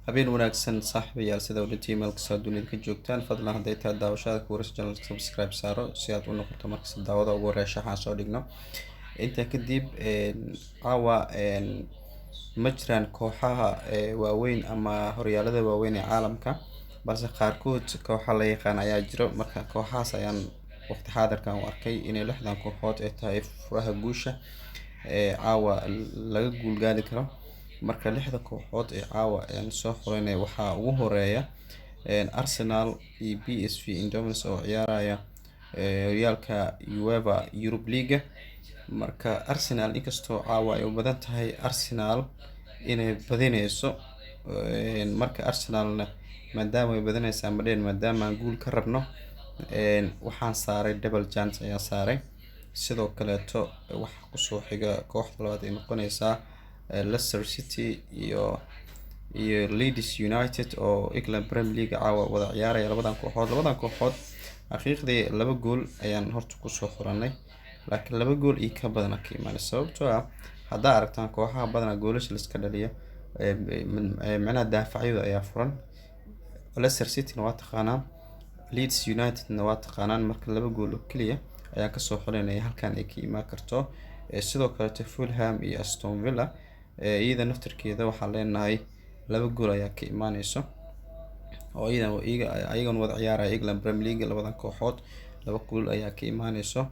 habeen wanaagsan saaxiibayaal sida wadhantii meel kastoo dunida ka joogtaan fadlan hadday tahay daawashada kuwaris channel subscribe saaro si aad u noqoto markasta daawada ugu horeysha waxaan soo dhigno intaa kadib caawa ma jiraan kooxaha waaweyn ama horyaalada waaweyn ee caalamka balse qaarkood kooxa la yaqaan ayaa jiro marka kooxahaas ayaan waqti xaadirkan u arkay inay 6 kooxood ay tahay furaha guusha caawa laga guulgaali karo marka 6 kooxood ee caawa aan soo xulinay waxaa ugu horeeya Arsenal iyo PSV Eindhoven oo ciyaaraya horyaalka UEFA Europe League marka Arsenal inkastoo caawa ay u badan tahay Arsenal inay badinayso marka Arsenalna maadaama ay badanaysaa maadaama aan guul ka rabno waxaan saaray double chance ayaa saaray sidoo kaleeto waxa ku soo xiga kooxda labaad ay noqonaysaa Leicester City iyo Leeds United oo England Premier League caawa wada ciyaaraya labadan kooxood xaqiiqdii 2 gool ayaan horta ku soo xuranay laakiin 2 gool iyo ka badan ka imaan sababtoo ah hadaa aragtaan kooxaha badan goolasha la iska dhaliyo macna daafacyada ayaa furan Leicester City waa taqaanaa Leeds United waa taqaanaan marka 2 gool oo kaliya ayaa ka soo xulinay halkan ay ka imaan karto sidoo kale Fulham iyo Aston Villa iyada naftirkeeda waxaa leenahay 2 gool ayaa ka imaanayso oo iyaga wada ciyaaraya England Premier League labadan kooxood 2 gool ayaa ka imaanayso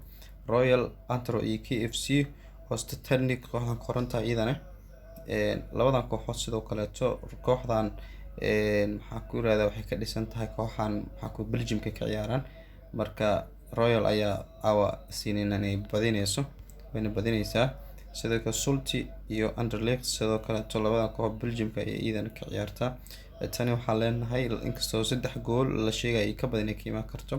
Royal Antwerp iyo KFC hosta technique kooxdan koronta iyadana labadan kooxood sidoo kale kooxdan maxaa ku yiraahdaa waxay ka dhisan tahay kooxan maxaa ku Belgium ka ciyaaraan marka Royal ayaa awa siinay badinayso wayna badinaysaa sidoo kale Salty iyo Anderlecht sidoo kale labadan koox Belgium ka iyadana ka ciyaarta tani waxaa leenahay inkastoo 3 gool la sheegay ka badan ka imaan karto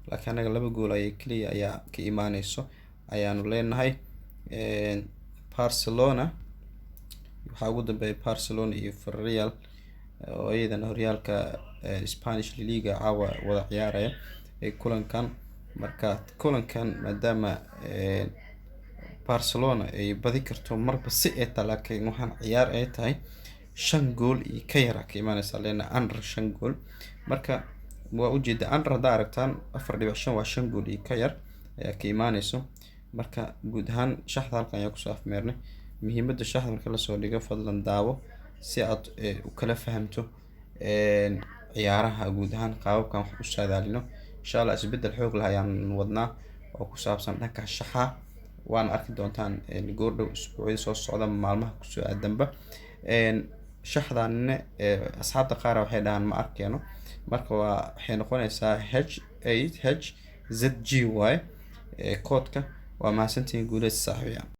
laakiin anaga 2 gool ay kaliya ayaa ka imaanayso ayaanu leenahay Barcelona waxa ugu dambeeyay Barcelona iyo Villarreal oo iyadana horyaalka Spanish Liga caawa wada ciyaaraya kulankan marka kulankan maadaama Barcelona ay badi karto marba si ay talaakiin waxaan ciyaar ay tahay 5 gool iyo ka yar ka imaanaysa leena under 5 gool marka waa u jeeda under hada aragtaan 4.5 waa 5 gool iyo ka yar ayaa ka imaanayso marka guud ahaan shaxda halkan ayaa ku soo afmeernay muhiimadda shaxda marka la soo dhigo fadlan daawo si aad u kala fahamto ciyaaraha guud ahaan qaababkan wax u saadaalino insha Allah isbedel xoog leh ayaan wadnaa oo ku saabsan dhanka shaxa waan arki doontaan goordhow isbuucii soo socda maalmaha ku soo aadanba shaxdan asxaabta qaar waxay dhahan ma arkeeno marka waxay noqonaysaa H8HZGY koodka waa mahadsantiin guuleed saaxiibayaal